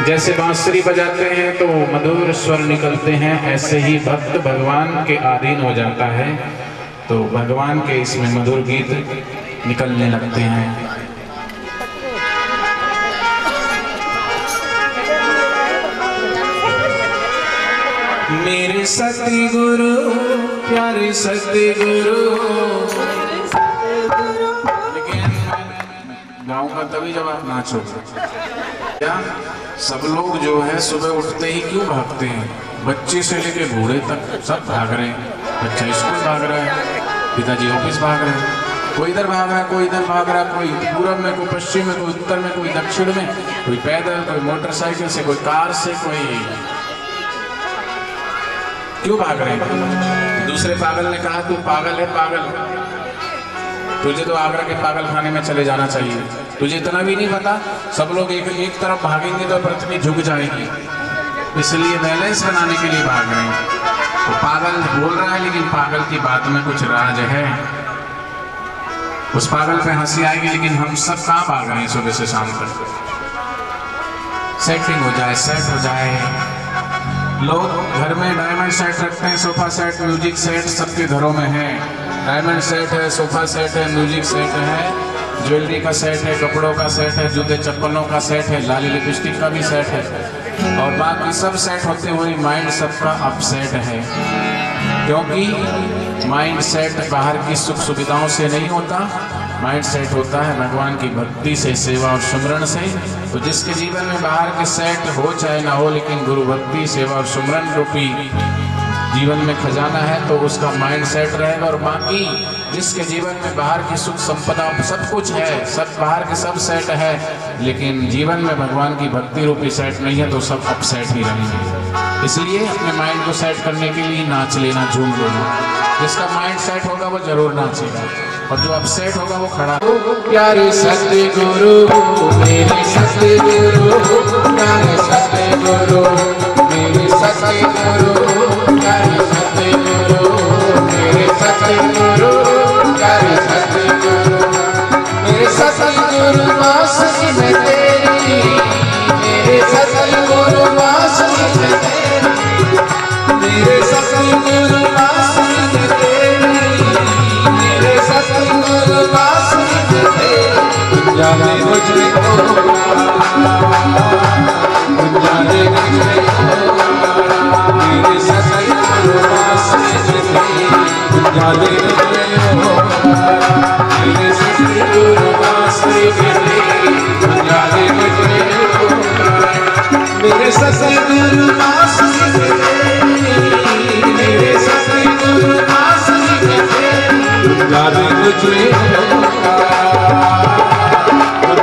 जैसे बांसुरी बजाते हैं तो मधुर स्वर निकलते हैं, ऐसे ही भक्त भगवान के अधीन हो जाता है तो भगवान के इसमें मधुर गीत निकलने लगते हैं। मेरे सतगुरु प्यारे सतगुरु, लेकिन गाऊंगा तभी जब आप नाचो। क्या सब लोग जो है सुबह उठते ही क्यों भागते हैं? बच्चे से लेके बूढ़े तक सब भाग रहे हैं। बच्चा स्कूल भाग रहा है, पिताजी ऑफिस भाग रहे हैं, कोई इधर भाग रहा है, कोई इधर भाग रहा है, कोई पूरब में, कोई पश्चिम में, कोई उत्तर में, कोई दक्षिण में, कोई पैदल, कोई मोटरसाइकिल से, कोई कार से, कोई क्यों भाग रहे हैं? दूसरे पागल ने कहा तू पागल है, पागल, तुझे तो आगरा के पागल खाने में चले जाना चाहिए। तुझे इतना भी नहीं पता सब लोग एक तरफ भागेंगे तो पृथ्वी झुक जाएगी, इसलिए बैलेंस बनाने के लिए भाग रहे हैं। तो पागल बोल रहा है लेकिन पागल की बात में कुछ राज है। उस पागल पे हंसी आएगी लेकिन हम सब कहाँ भाग रहे हैं सुबह से शाम तक? सेटिंग हो जाए, सेट हो जाए। लोग घर में डायमंड सेट रखते हैं, सोफा सेट, म्यूजिक सेट सबके घरों में है। डायमंड सेट है, सोफा सेट है, म्यूजिक सेट है, ज्वेलरी का सेट है, कपड़ों का सेट है, जूते चप्पलों का सेट है, लाली लिपस्टिक का भी सेट है, और बाकी सब सेट होते हुए माइंड सबका अपसेट है। क्योंकि माइंड सेट बाहर की सुख सुविधाओं से नहीं होता, माइंड सेट होता है भगवान की भक्ति से, सेवा और सुमरन से। तो जिसके जीवन में बाहर के सेट हो चाहे ना हो, लेकिन गुरु भक्ति, सेवा और सुमरन रूपी जीवन में खजाना है तो उसका माइंड सेट रहेगा। और बाकी जिसके जीवन में बाहर की सुख संपदा सब कुछ है, सब बाहर के सब सेट है, लेकिन जीवन में भगवान की भक्ति रूपी सेट नहीं है तो सब अपसेट ही रहेंगे। इसलिए अपने माइंड को सेट करने के लिए नाच लेना, झूम लेना। जिसका माइंड सेट होगा वो जरूर नाचेगा, और जो अपसेट होगा वो खड़ा। प्यारे सतगुरु मेरे सतगुरु, प्यारे सतगुरु मेरे सतगुरु, प्यारे सतगुरु मेरे सतगुरु, प्यारे सतगुरु मेरे सतगुरु वासनी में तेरी, मेरे सतगुरु वासनी में तेरी, मेरे सतगुरु वासनी में तेरी, मेरे सतगुरु वासनी में तेरी। जाने मुझे जाने मुझे मेरे सतगुरु वासनी में तेरी, जाने मेरे सतगुरु वासनी में तेरी, जाने मेरे सतगुरु वासनी में तेरी, मेरे सतगुरु वासनी में तेरी। जाने मुझे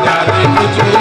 जाने मुझे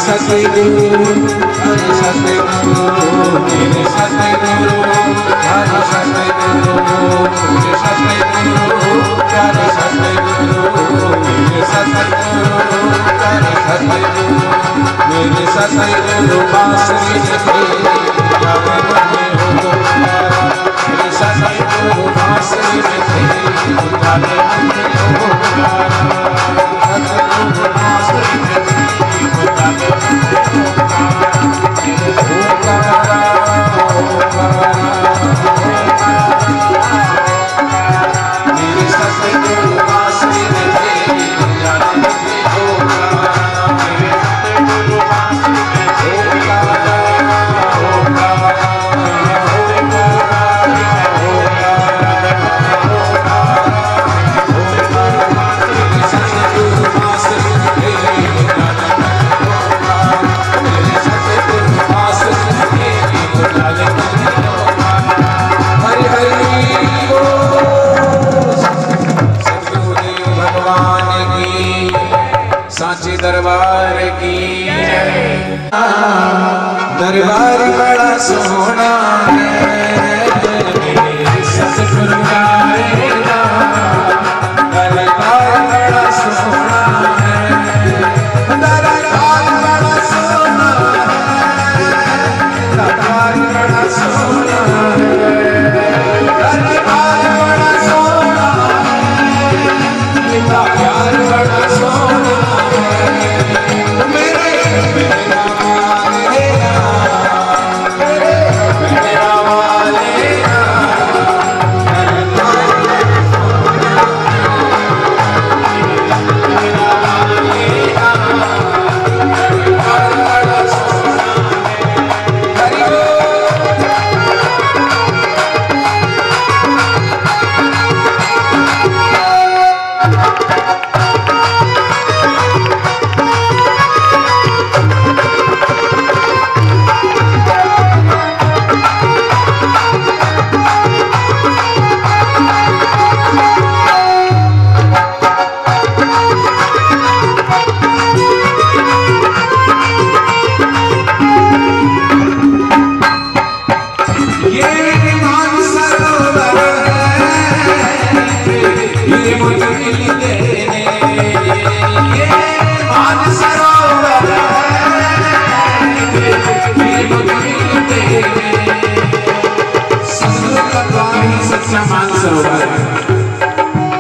सतगुरु सतगुरु मेरे सतगुरु हरि सतगुरु मेरे सतगुरु प्यारे सतगुरु मेरे सतगुरु प्यारे सतगुरु मेरे सतगुरु बांसुरी के गावे बने हो प्यारा मेरे सतगुरु बांसुरी के गावे बने हो प्यारा सतगुरु बांसुरी के गावे बने हो दरबार की दरबार बड़ा सोना है सतगुरु गाएगा दरबार बड़ा सोना है दरबार बड़ा सोना है दरबार बड़ा सोना है दरबार बड़ा सोना है प्यार बड़ा सोना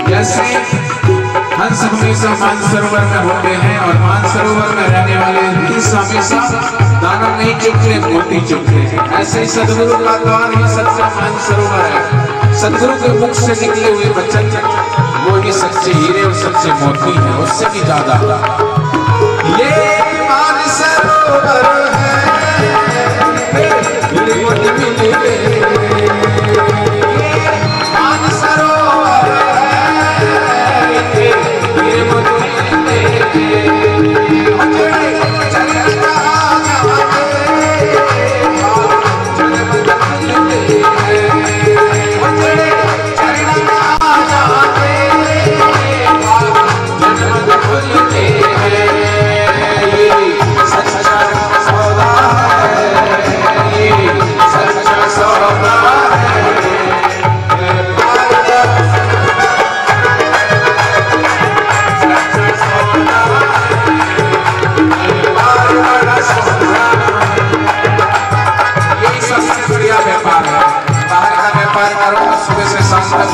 जैसे हंस हमेशा मानसरोवर में होते हैं और मानसरोवर में रहने वाले हमेशा दाना नहीं चुगते मोती चुगते हैं, ऐसे ही सदगुरु का द्वार ही सच्चा मानसरोवर है। सदगुरु के मुख से निकले हुए वचन वो ही सच्चे हीरे और सच्चे मोती हैं, उससे भी ज्यादा ये मानसरोवर है।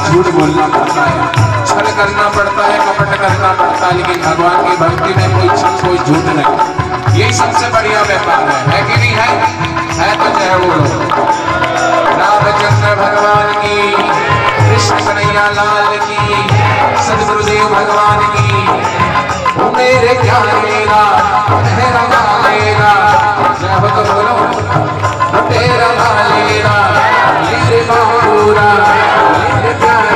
झूठ बोलना पड़ता है, छल करना पड़ता है, कपट करना पड़ता है, लेकिन भगवान की भक्ति में कोई छल कोई झूठ नहीं। यही सबसे बढ़िया व्यापार है कि नहीं है तो जय बोलो रामचंद्र भगवान की, कृष्ण कन्हैया लाल की, सदगुरुदेव भगवान की। मेरे क्या लेगा तेरा लेगा, जय हो तो बोलो तेरा लेगा मेरे बाबूरा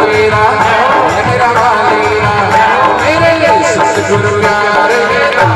मेरा मेरा वालेगा मेरे लिए सतगुरु प्यार मेरा।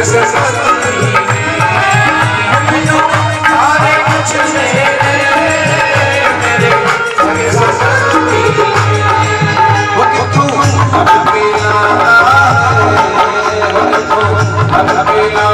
सगे संबंधी सारे कुछ मेरे सगे संबंधी वो तू अब मिला अब मिला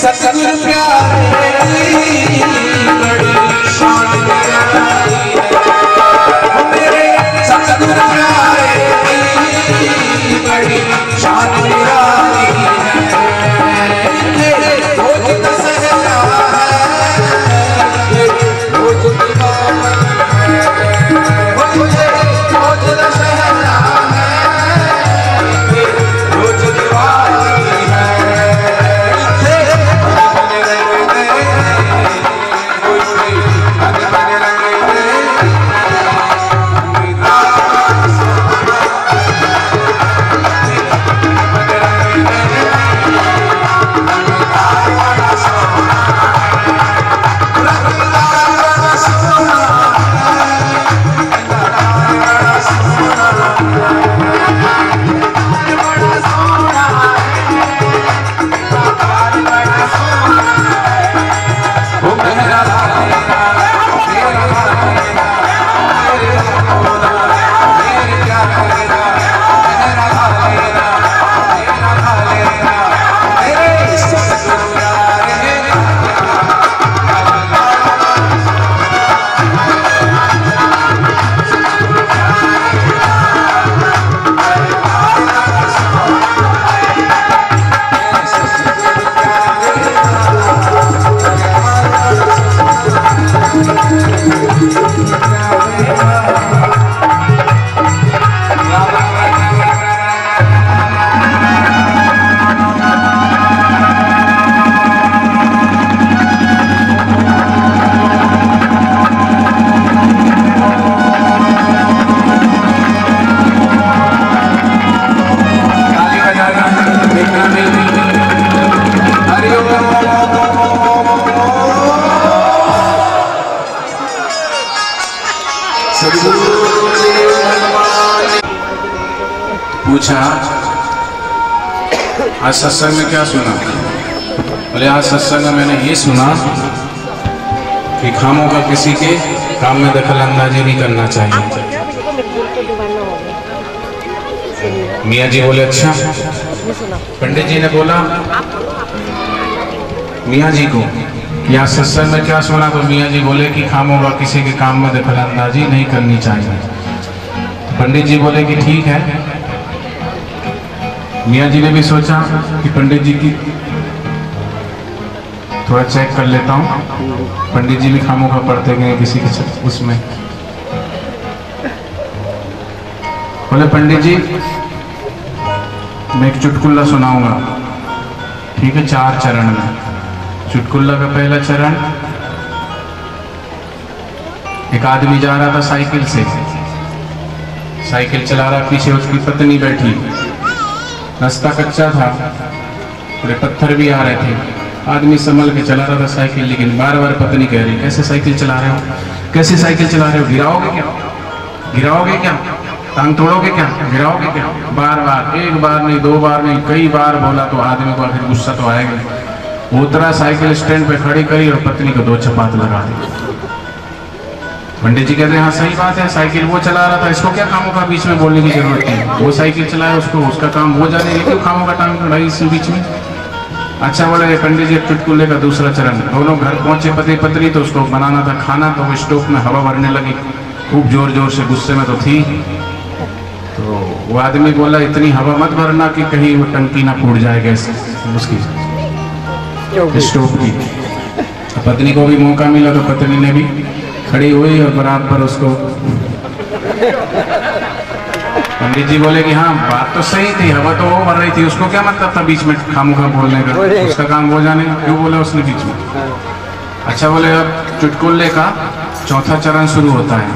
सतगुरु प्यारे बड़ी शान निराली है मेरे सतगुरु प्यारे बड़ी शान निराली है रोज दशहरा है रोज दीवाना है रोज दशहरा है रोज दिवाली है पूछा आज सत्संग में क्या सुना? बोले आज सत्संग में मैंने ये सुना कि खामों का किसी के काम में दखल अंदाजी नहीं करना चाहिए। मियाँ जी बोले अच्छा। पंडित जी ने बोला मियाँ जी को कि आज सत्संग में क्या सुना? तो मियाँ जी बोले कि खामों का किसी के काम में दखल अंदाजी नहीं करनी चाहिए। पंडित जी बोले कि ठीक है। मियाँ जी ने भी सोचा कि पंडित जी की थोड़ा चेक कर लेता हूँ, पंडित जी भी खामोखा पढ़ते गए किसी के उसमें। बोले पंडित जी मैं एक चुटकुला सुनाऊंगा, ठीक है, 4 चरण में। चुटकुला का पहला चरण, एक आदमी जा रहा था साइकिल से, साइकिल चला रहा, पीछे उसकी पत्नी बैठी, रास्ता कच्चा था, थोड़े पत्थर भी आ रहे थे, आदमी संभल के चला रहा था साइकिल, लेकिन बार बार पत्नी कह रही कैसे साइकिल चला रहे हो, कैसे साइकिल चला रहे हो, गिराओगे क्या, गिराओगे क्या, टांग तोड़ोगे क्या, गिराओगे क्या। बार बार, एक बार नहीं, दो बार नहीं, कई बार बोला तो आदमी को आखिर गुस्सा तो आएगा। उतरा, साइकिल स्टैंड पे खड़ी करी और पत्नी को 2 चपात लगा दी। पंडित जी कहते हैं हाँ सही बात है, साइकिल वो चला रहा था, इसको क्या कामों का बीच में बोलने की जरूरत है, वो साइकिल चलाए, उसको उसका काम वो जाने, क्यों कामों का टांग तोड़ाई इस बीच में। अच्छा बोले पंडित जी चुटकुले का दूसरा चरण। दोनों घर पहुंचे पति पत्नी, तो उसको बनाना था खाना, तो वो स्टोव में हवा भरने लगी, खूब जोर जोर से, गुस्से में तो थी। तो वो आदमी बोला इतनी हवा मत भरना कि कहीं वो टंकी ना फूट जाए गैस उसकी, स्टोव की। पत्नी को भी मौका मिला तो पत्नी ने भी खड़ी हुई और बराबर उसको। पंडित जी बोले कि हाँ बात तो सही थी, हवा तो वो भर रही थी, उसको क्या मतलब था बीच में खामोखा बोलने का, उसका काम वो जाने, क्यों बोला उसने बीच में। अच्छा बोले अब चुटकुले का चौथा चरण शुरू होता है,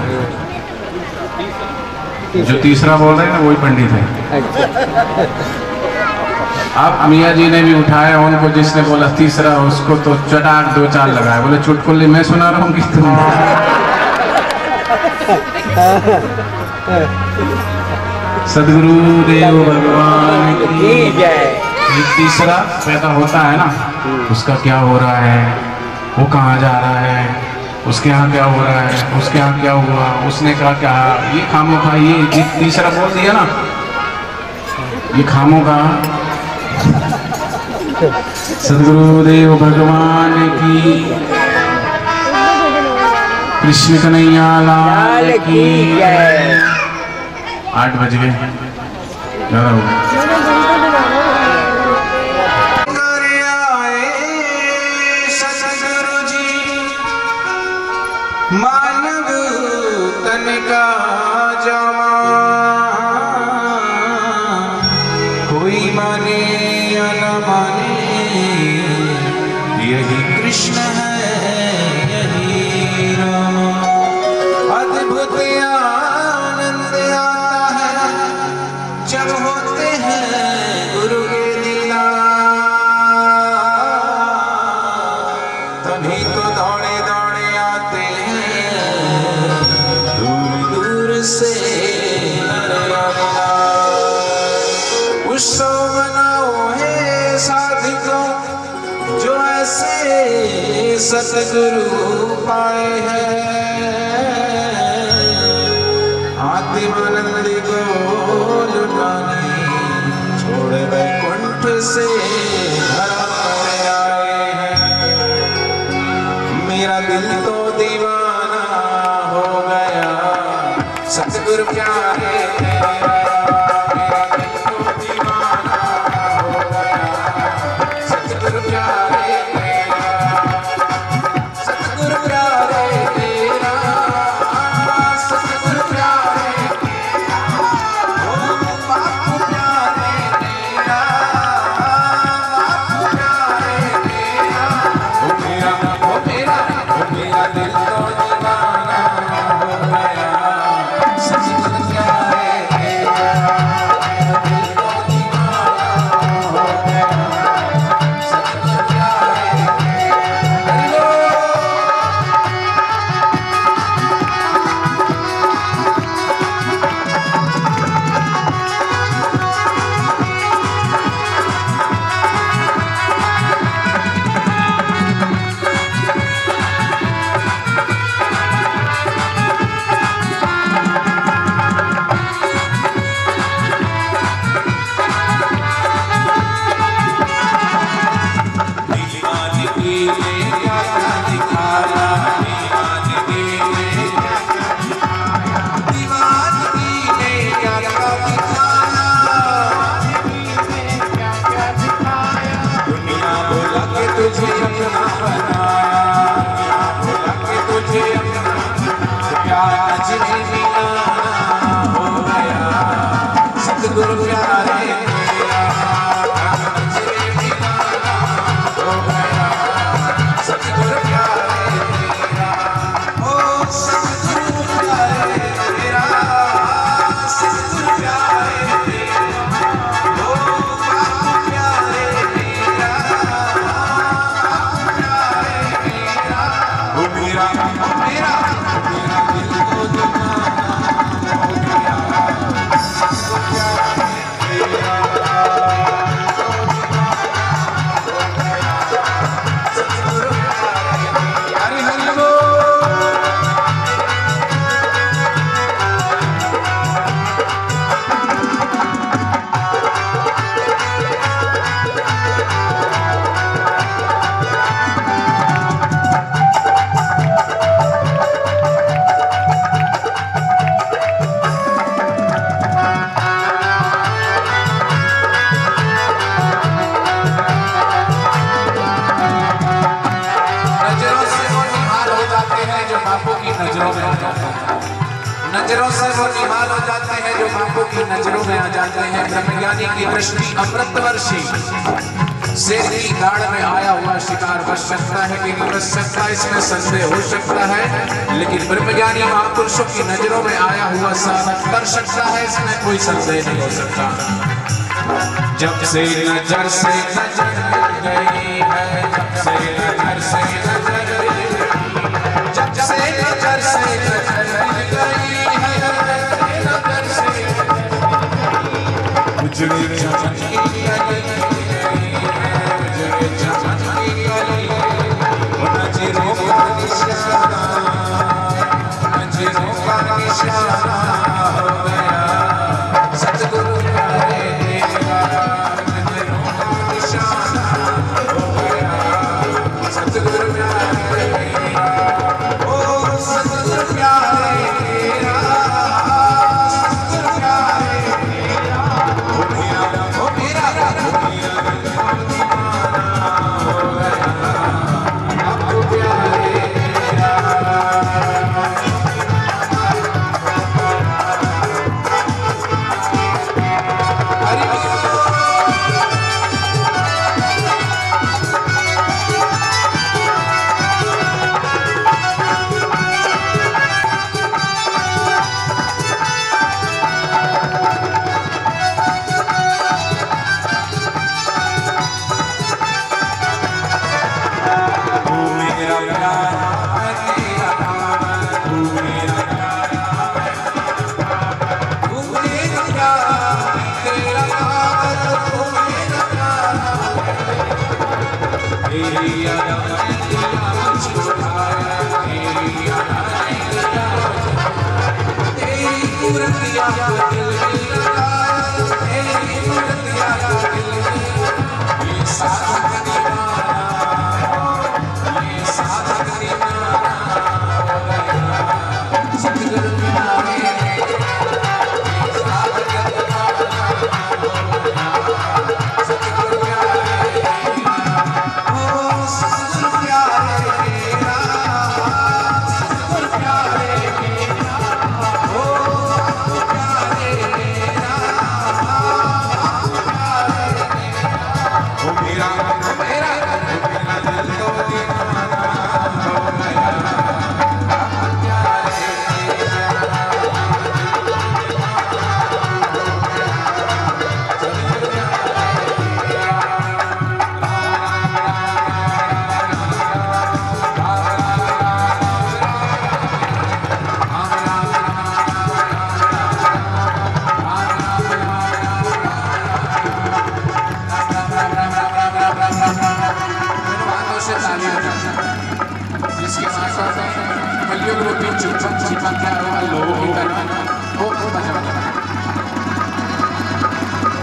जो तीसरा बोल रहे हैं ना वही पंडित है। अब मियाँ जी ने भी उठाया उनको, जिसने बोला तीसरा उसको तो चटाक 2-4 लगाया, बोले चुटकुले मैं सुना रहा हूँ कि तुम। सदगुरु देव भगवान की जय। तीसरा पैदा होता है ना, उसका क्या हो रहा है, वो कहाँ जा रहा है, उसके यहाँ क्या हो रहा है, उसके यहाँ क्या हुआ, उसने क्या कहा, ये खामों का, ये तीसरा बोल दिया ना, ये खामों का। सदगुरु देव भगवान की, कृष्ण कन्हैया लाल की जय। 8 बज गए, ज़्यादा हो गया। मानव तन का जामा, कोई माने या न माने, यही कृष्ण है यही राम। अद्भुत आनंद आता है जब होते हैं गुरु के दीदार, तभी तो दौड़े दौड़े आते हैं दूर दूर से उत्सव मनाओ हे साधकों, जो ऐसे सतगुरु पाए हैं। आत्मानंद को लुटाने छोड़ वैकुंठ से धरा पर आए हैं। मेरा दिल तो दीवाना हो गया सतगुरु प्यारे तेरा, मेरा दिल तो दीवाना हो गया सतगुरु प्यारे तेरा, सतगुरु प्यारे तेरा, सतगुरु प्यारे तेरा, ओ बापू प्यारे तेरा, बापू प्यारे तेरा, ओ मेरा ओ मेरा ओ मेरा दिल तो दीवाना हो गया सतगुरु प्यारे तेरा, मेरा दिल तो दीवाना हो गया सतगुरु प्यारे तेरा। नजरों से वो निहाल हो जाते हैं जो बापू की नजरों में आ जाते हैं। ब्रह्मज्ञानी की दृष्टि अमृतवर्षी शेर की दाढ़ में आया हुआ शिकार बच सकता है कि नहीं बच सकता, इसमें संदेह हो सकता है, लेकिन ब्रह्मज्ञानी महापुरुषों की नजरों में आया हुआ साधक कर सकता है, इसमें कोई संदेह नहीं हो सकता। जब से नजर से नजर गई है, जब से नजर से नजर गई, जब से नजर से नजर गई है, नजर से उजड़ी चमकी गली, उजड़ी चमकी गली, नजरों का निशाना, नजरों का निशाना हो गया सतगुरु प्यारे देवा, नजरों का निशाना हो गया सतगुरु प्यारे देवा, ओ सतगुरु प्यारे तेरा, सतगुरु प्यारे तेरा, ओ मेरा, ओ मेरा, ओ मेरा दीवाना हो गया आपको प्यारे तेरा।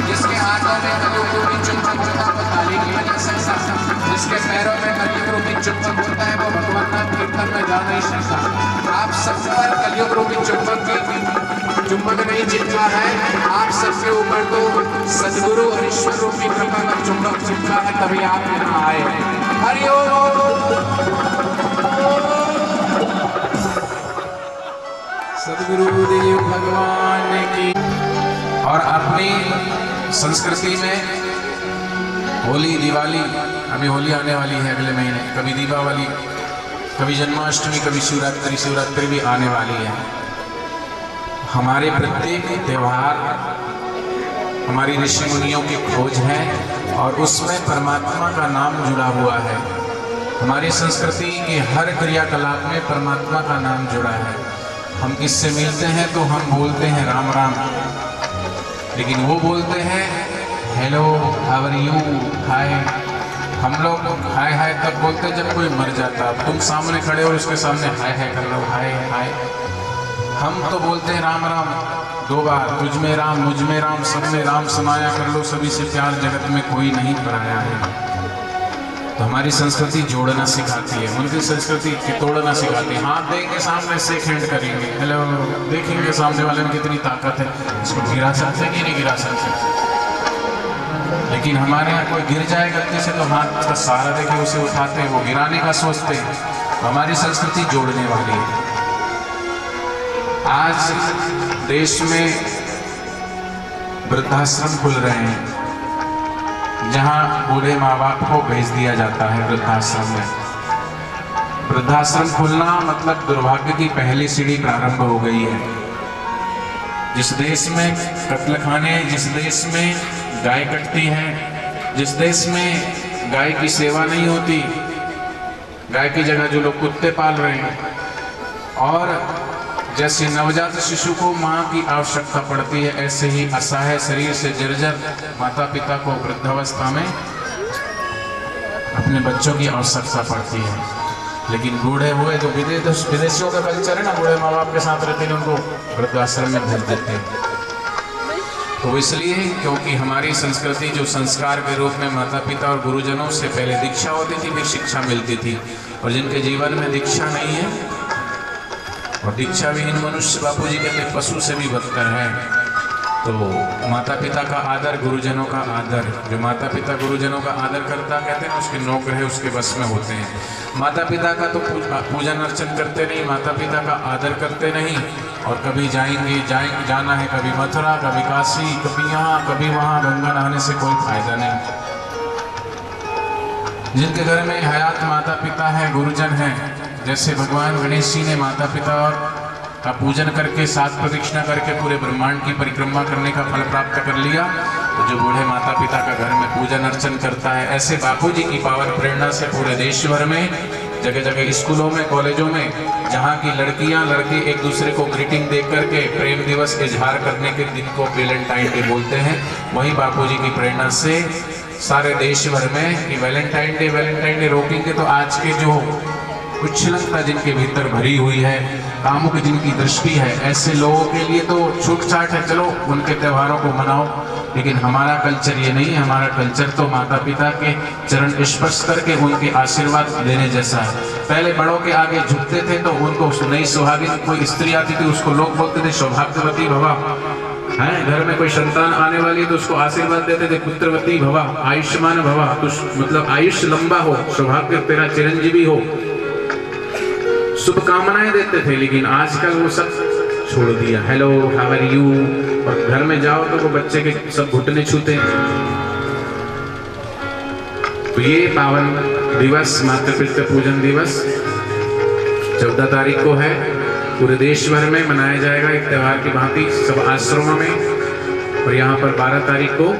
जिसके हाथों में कलियुग रूपी चुंबक होता है वो ताली नहीं बजा सकता, जिसके पैरों में कलियुग रूपी चुंबक होता है वो भगवान नाम कीर्तन में जा नहीं सकता। आप सब पर कलियुग रूपी चुंबक नहीं चिपका है, आप सबके ऊपर तो सदगुरु और ईश्वर रूपी कृपा का चुंबक चिपका है, तभी आप यहाँ आए। हरिओम सदगुरुदेव भगवान की। और अपनी संस्कृति में होली, दिवाली, अभी होली आने वाली है अगले महीने, कभी दीपावली, कभी जन्माष्टमी, कभी शिवरात्रि, शिवरात्रि भी आने वाली है। हमारे प्रत्येक त्यौहार हमारी ऋषि मुनियों की खोज है और उसमें परमात्मा का नाम जुड़ा हुआ है। हमारी संस्कृति के हर क्रियाकलाप में परमात्मा का नाम जुड़ा है। हम किससे मिलते हैं तो हम बोलते हैं राम राम, लेकिन वो बोलते हैं हेलो, हाउ आर यू, हाय। हम लोग हाय हाय तब बोलते हैं जब कोई मर जाता। अब तुम सामने खड़े हो उसके सामने हाय हाय कर रहे हो, हाय हाय। हम तो बोलते हैं राम राम 2 बार, तुझ में राम, मुझ में राम, सब में राम समाया कर लो, सभी से प्यार, जगत में कोई नहीं पराया है। तो हमारी संस्कृति जोड़ना सिखाती है, उनकी संस्कृति तोड़ना सिखाती है। हाथ देंगे सामने से खिंड करेंगे, हेलो, देखेंगे सामने वाले में कितनी ताकत है, इसको गिरा सकते कि नहीं गिरा सकते। लेकिन हमारे यहाँ कोई गिर जाए गलती से तो हाथ का सहारा देके उसे उठाते हैं, वो गिराने का सोचते हैं। हमारी संस्कृति जोड़ने वाली है। आज देश में वृद्धाश्रम खुल रहे हैं, जहां बूढ़े माँ बाप को भेज दिया जाता है वृद्धाश्रम में। वृद्धाश्रम खुलना मतलब दुर्भाग्य की पहली सीढ़ी प्रारंभ हो गई है। जिस देश में कत्ल खाने, जिस देश में गाय कटती है, जिस देश में गाय की सेवा नहीं होती, गाय की जगह जो लोग कुत्ते पाल रहे हैं, और जैसे नवजात शिशु को मां की आवश्यकता पड़ती है, ऐसे ही असहाय शरीर से जर्जर माता पिता को वृद्धावस्था में अपने बच्चों की आवश्यकता पड़ती है। लेकिन बूढ़े हुए तो विदेशियों का कल्चर है ना, बूढ़े माँ बाप के साथ रहते हैं, उनको वृद्धाश्रम में भेज देते हैं। तो इसलिए क्योंकि हमारी संस्कृति जो संस्कार के रूप में माता पिता और गुरुजनों से पहले दीक्षा होती थी, फिर शिक्षा मिलती थी, और जिनके जीवन में दीक्षा नहीं है और दीक्षा विहीन मनुष्य, बापू जी कहते पशु से भी बदतर है। तो माता पिता का आदर, गुरुजनों का आदर, जो माता पिता गुरुजनों का आदर करता, कहते हैं उसके नौकर है, उसके बस में होते हैं। माता पिता का तो पूजन अर्चन करते नहीं, माता पिता का आदर करते नहीं, और कभी जाना है, कभी मथुरा, कभी काशी, कभी यहाँ, कभी वहाँ, गंगा नहाने से कोई फायदा नहीं। जिनके घर में हयात माता पिता है, गुरुजन है, जैसे भगवान गणेश जी ने माता पिता का पूजन करके 7 प्रदक्षिणा करके पूरे ब्रह्मांड की परिक्रमा करने का फल प्राप्त कर लिया, तो जो बूढ़े माता पिता का घर में पूजन अर्चन करता है, ऐसे बापू जी की पावन प्रेरणा से पूरे देश भर में जगह जगह स्कूलों में, कॉलेजों में, जहाँ की लड़कियाँ लड़के एक दूसरे को ग्रीटिंग दे करके प्रेम दिवस इजहार करने के दिन को वैलेंटाइन डे बोलते हैं, वही बापू जी की प्रेरणा से सारे देश भर में कि वैलेंटाइन डे रोकेंगे तो आज के जो उच्छृंखलता जिनके भीतर भरी हुई है, कामुक जिनकी दृष्टि है, ऐसे लोगों के लिए तो छूट छाट है, चलो उनके त्योहारों को मनाओ। लेकिन हमारा कल्चर ये नहीं है। हमारा कल्चर तो माता पिता के चरण स्पर्श करके उनके आशीर्वाद देने जैसा है। पहले बड़ों के आगे झुकते थे तो उनको नई सुहागिन कोई स्त्री आती थी, उसको लोग बोलते थे सौभाग्यवती भवा, है घर में कोई संतान आने वाली तो उसको आशीर्वाद देते थे पुत्रवती भवा, आयुष्मान भवा, तो मतलब आयुष्य लंबा हो, सौभाग्य तेरा चिरंजीवी हो, शुभकामनाएं देते थे। लेकिन आजकल वो सब छोड़ दिया, हेलो हाउ आर यू, और घर में जाओ तो वो बच्चे के सब घुटने छूते हैं। तो ये पावन दिवस मातृ पितृ पूजन दिवस 14 तारीख को है, पूरे देश भर में मनाया जाएगा एक त्यौहार की भांति सब आश्रमों में। और यहाँ पर 12 तारीख को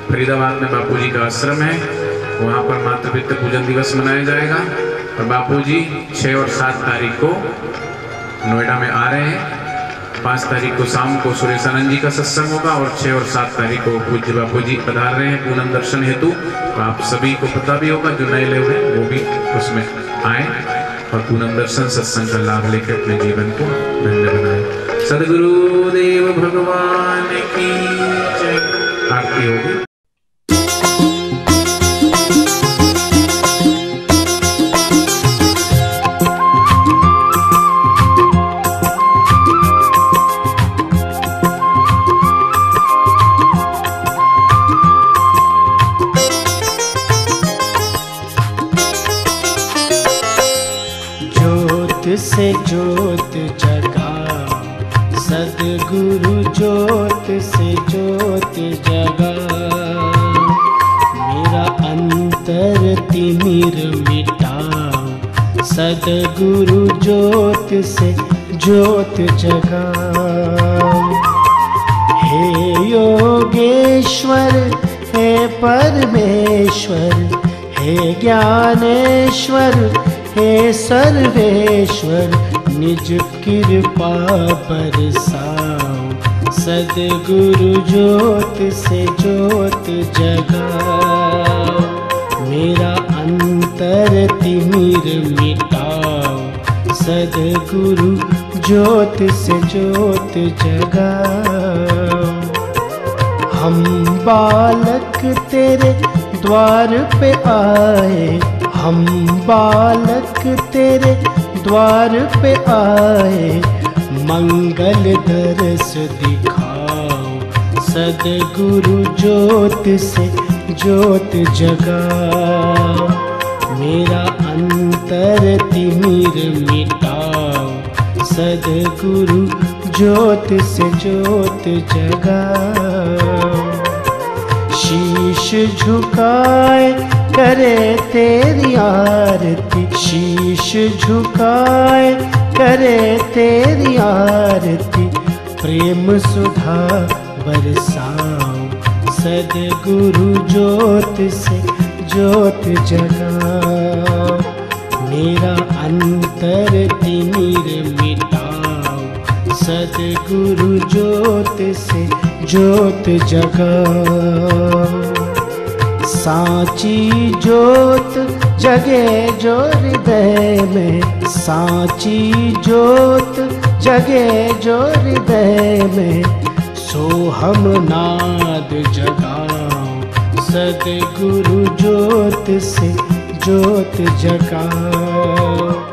फरीदाबाद में बापूजी का आश्रम है, वहाँ पर मातृ पितृ पूजन दिवस मनाया जाएगा। और बापूजी 6 और 7 तारीख को नोएडा में आ रहे हैं। 5 तारीख को शाम को सुरेशानंद जी का सत्संग होगा और 6 और 7 तारीख को पूज्य बापूजी पधार रहे हैं पूनम दर्शन हेतु। तो आप सभी को पता भी होगा, जो नए लोग हैं वो भी उसमें आए और पूनम दर्शन सत्संग का लाभ लेकर अपने जीवन को धन्य बनाए। सद्गुरुदेव भगवान की जय। आरती होगी। से ज्योत जगा सद्गुरु ज्योत से ज्योत जगा, मेरा अंतर तिमिर मिटाओ सद्गुरु ज्योत से ज्योत जगा। हे योगेश्वर हे परमेश्वर हे ज्ञानेश्वर हे सर्वेश्वर निज कृपा बरसाओ, सद्गुरु ज्योत से ज्योत जगाओ, मेरा अंतर तिमिर मिटाओ, सद्गुरु ज्योत से ज्योत जगाओ। हम बालक तेरे द्वार पे आए, हम बालक तेरे द्वार पे आए, मंगल दरस दिखाओ, सद्गुरु ज्योत से ज्योत जगाओ, मेरा अंतर तिमिर मिटाओ, सद्गुरु ज्योत से ज्योत जगाओ। शीश झुकाए करे तेरी आरती, शीश झुकाए करे तेरी आरती, प्रेम सुधा बरसाओ, सद्गुरु ज्योत से ज्योत जगाओ, मेरा अंतर तिमिर मिटाओ, सद्गुरु ज्योत से ज्योत जगाओ। सांची ज्योत जगे जो हृदय में, सांची ज्योत जगे जो हृदय में, सोहम नाद जगाओ, सद्गुरु ज्योत से ज्योत जगाओ।